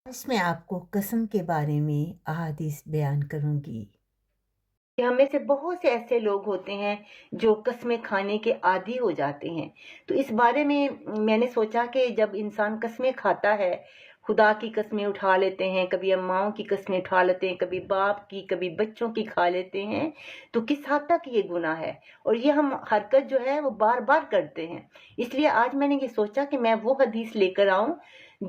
آج میں آپ کو قسم کے بارے میں احادیث بیان کروں گی۔ کہ ہم میں سے بہت سے ایسے لوگ ہوتے ہیں جو قسمیں کھانے کے عادی ہو جاتے ہیں۔ تو اس بارے میں نے سوچا کہ جب انسان قسمیں کھاتا ہے، خدا کی قسمیں اٹھا لیتے ہیں، کبھی اماؤں کی قسمیں اٹھا لیتے ہیں، کبھی باپ کی، کبھی بچوں کی کھا لیتے ہیں، تو کس حد تک یہ گناہ ہے، اور یہ ہم حرکت جو ہے وہ بار بار کرتے ہیں۔ اس لیے آج میں نے یہ سوچا کہ میں وہ حدیث لے کر آؤں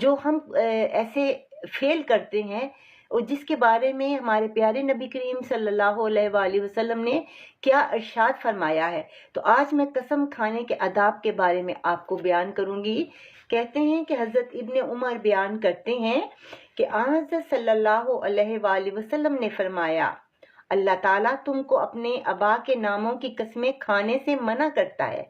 جو ہم ایسے فیل کرتے ہیں، اور جس کے بارے میں ہمارے پیارے نبی کریم صلی اللہ علیہ وآلہ وسلم نے کیا ارشاد فرمایا ہے۔ تو آج میں قسم کھانے کے آداب کے بارے میں آپ کو بیان کروں گی۔ کہتے ہیں کہ حضرت ابن عمر بیان کرتے ہیں کہ حضرت صلی اللہ علیہ وآلہ وسلم نے فرمایا، اللہ تعالیٰ تم کو اپنے آبا کے ناموں کی قسمیں کھانے سے منع کرتا ہے۔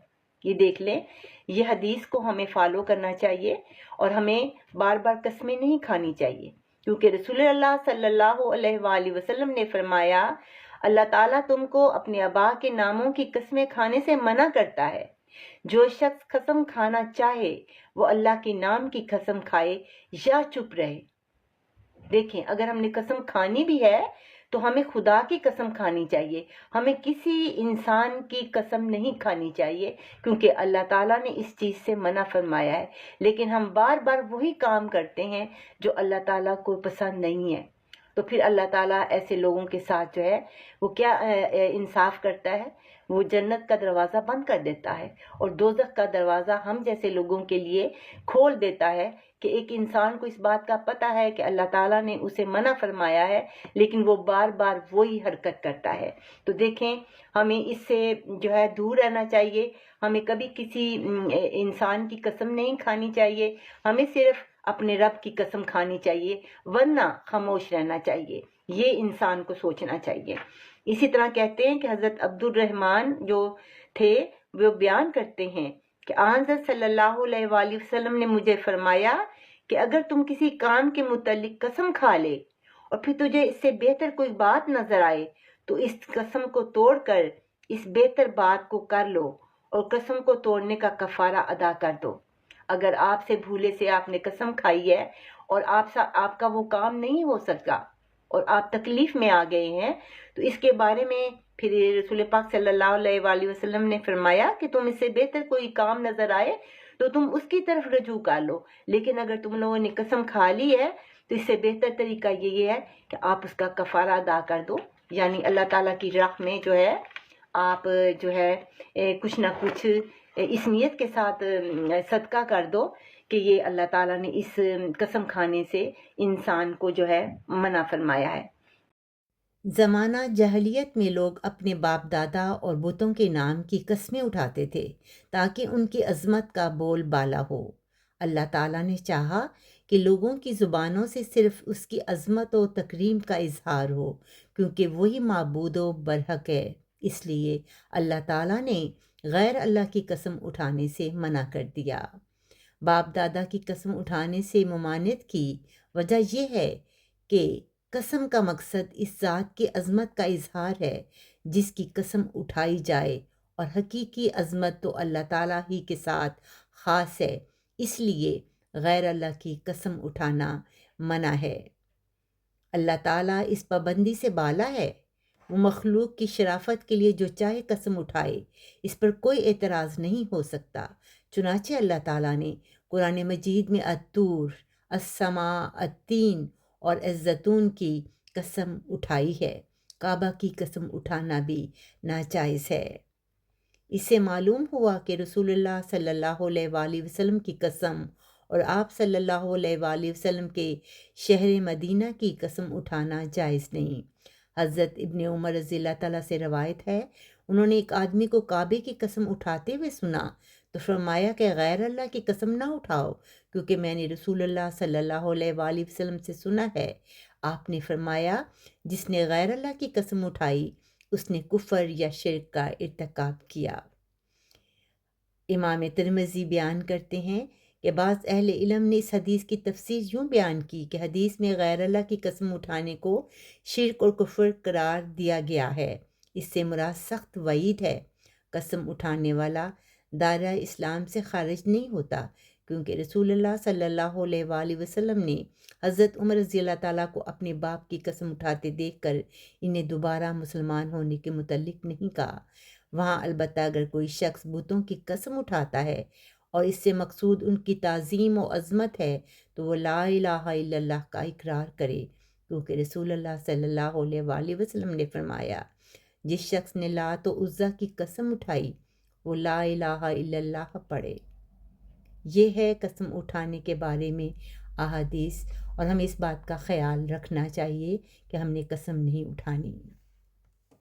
یہ دیکھ لیں، یہ حدیث کو ہمیں فالو کرنا چاہیے، اور ہمیں بار بار قسمیں نہیں کھانی چاہیے، کیونکہ رسول اللہ صلی اللہ علیہ وآلہ وسلم نے فرمایا، اللہ تعالیٰ تم کو اپنے آبا کے ناموں کی قسمیں کھانے سے منع کرتا ہے۔ جو شخص قسم کھانا چاہے وہ اللہ کے نام کی قسم کھائے یا چپ رہے۔ دیکھیں، اگر ہم نے قسم کھانی بھی ہے تو ہمیں خدا کی قسم کھانی چاہیے، ہمیں کسی انسان کی قسم نہیں کھانی چاہیے، کیونکہ اللہ تعالیٰ نے اس چیز سے منع فرمایا ہے۔ لیکن ہم بار بار وہی کام کرتے ہیں جو اللہ تعالیٰ کو پسند نہیں ہے۔ تو پھر اللہ تعالیٰ ایسے لوگوں کے ساتھ جو ہے وہ کیا انصاف کرتا ہے؟ وہ جنت کا دروازہ بند کر دیتا ہے، اور دوزخ کا دروازہ ہم جیسے لوگوں کے لیے کھول دیتا ہے، کہ ایک انسان کو اس بات کا پتہ ہے کہ اللہ تعالیٰ نے اسے منع فرمایا ہے، لیکن وہ بار بار وہی حرکت کرتا ہے۔ تو دیکھیں، ہمیں اس سے جو ہے دور رہنا چاہیے، ہمیں کبھی کسی انسان کی قسم نہیں کھانی چاہیے، ہمیں صرف اپنے رب کی قسم کھانی چاہیے، ورنہ خاموش رہنا چاہیے۔ یہ انسان کو سوچنا چاہیے۔ اسی طرح کہتے ہیں کہ حضرت عبد الرحمن جو تھے وہ بیان کرتے ہیں کہ حضرت صلی اللہ علیہ وآلہ وسلم نے مجھے فرمایا کہ اگر تم کسی کام کے متعلق قسم کھا لے اور پھر تجھے اس سے بہتر کوئی بات نظر آئے تو اس قسم کو توڑ کر اس بہتر بات کو کر لو، اور قسم کو توڑنے کا کفارہ ادا کر دو۔ اگر آپ سے بھولے سے آپ نے قسم کھائی ہے اور آپ کا وہ کام نہیں ہو سکا اور آپ تکلیف میں آ گئے ہیں، تو اس کے بارے میں پھر رسول پاک صلی اللہ علیہ وآلہ وسلم نے فرمایا کہ تم اس سے بہتر کوئی کام نظر آئے تو تم اس کی طرف رجوع کر لو، لیکن اگر تم لوگوں نے قسم کھا لی ہے تو اس سے بہتر طریقہ یہ ہے کہ آپ اس کا کفارہ ادا کر دو، یعنی اللہ تعالیٰ کی راہ میں جو ہے آپ جو ہے کچھ نہ کچھ اس نیت کے ساتھ صدقہ کر دو کہ یہ اللہ تعالیٰ نے اس قسم کھانے سے انسان کو جو ہے منع فرمایا ہے۔ زمانہ جاہلیت میں لوگ اپنے باپ دادا اور بتوں کے نام کی قسمیں اٹھاتے تھے تاکہ ان کی عظمت کا بول بالا ہو۔ اللہ تعالیٰ نے چاہا کہ لوگوں کی زبانوں سے صرف اس کی عظمت و تکریم کا اظہار ہو، کیونکہ وہی معبود و برحق ہے۔ اس لیے اللہ تعالیٰ نے غیر اللہ کی قسم اٹھانے سے منع کر دیا۔ باپ دادا کی قسم اٹھانے سے ممانعت کی وجہ یہ ہے کہ قسم کا مقصد اس ذات کی عظمت کا اظہار ہے جس کی قسم اٹھائی جائے، اور حقیقی عظمت تو اللہ تعالیٰ ہی کے ساتھ خاص ہے، اس لیے غیر اللہ کی قسم اٹھانا منع ہے۔ اللہ تعالیٰ اس پابندی سے بالا ہے، وہ مخلوق کی شرافت کے لیے جو چاہے قسم اٹھائے، اس پر کوئی اعتراض نہیں ہو سکتا۔ چنانچہ اللہ تعالیٰ نے قرآن مجید میں الطور، السماء، التین اور الزیتون کی قسم اٹھائی ہے۔ کعبہ کی قسم اٹھانا بھی ناجائز ہے۔ اس سے معلوم ہوا کہ رسول اللہ صلی اللہ علیہ وآلہ وسلم کی قسم اور آپ صلی اللہ علیہ وآلہ وسلم کے شہر مدینہ کی قسم اٹھانا جائز نہیں۔ حضرت ابن عمر رضی اللہ تعالیٰ سے روایت ہے، انہوں نے ایک آدمی کو کعبے کی قسم اٹھاتے ہوئے سنا تو فرمایا کہ غیر اللہ کی قسم نہ اٹھاؤ، کیونکہ میں نے رسول اللہ صلی اللہ علیہ وآلہ وسلم سے سنا ہے۔ آپ نے فرمایا، جس نے غیر اللہ کی قسم اٹھائی اس نے کفر یا شرک کا ارتکاب کیا۔ امام ترمذی بیان کرتے ہیں کہ بعض اہل علم نے اس حدیث کی تفسیر یوں بیان کی کہ حدیث میں غیر اللہ کی قسم اٹھانے کو شرک اور کفر قرار دیا گیا ہے۔ اس سے مراد سخت وعید ہے۔ قسم اٹھانے والا دائرہ اسلام سے خارج نہیں ہوتا، کیونکہ رسول اللہ صلی اللہ علیہ وآلہ وسلم نے حضرت عمر رضی اللہ تعالیٰ کو اپنے باپ کی قسم اٹھاتے دیکھ کر انہیں دوبارہ مسلمان ہونے کے متعلق نہیں کہا۔ وہاں البتہ اگر کوئی شخص بتوں کی قسم اٹھاتا ہے اور اس سے مقصود ان کی تعظیم و عظمت ہے تو وہ لا الہ الا اللہ کا اقرار کرے، کیونکہ رسول اللہ صلی اللہ علیہ وآلہ وسلم نے فرمایا، جس شخص نے لات و عزیٰ کی قسم اٹھائی وہ لا الہ الا اللہ پڑھے۔ یہ ہے قسم اٹھانے کے بارے میں احادیث، اور ہمیں اس بات کا خیال رکھنا چاہیے کہ ہم نے قسم نہیں اٹھانی۔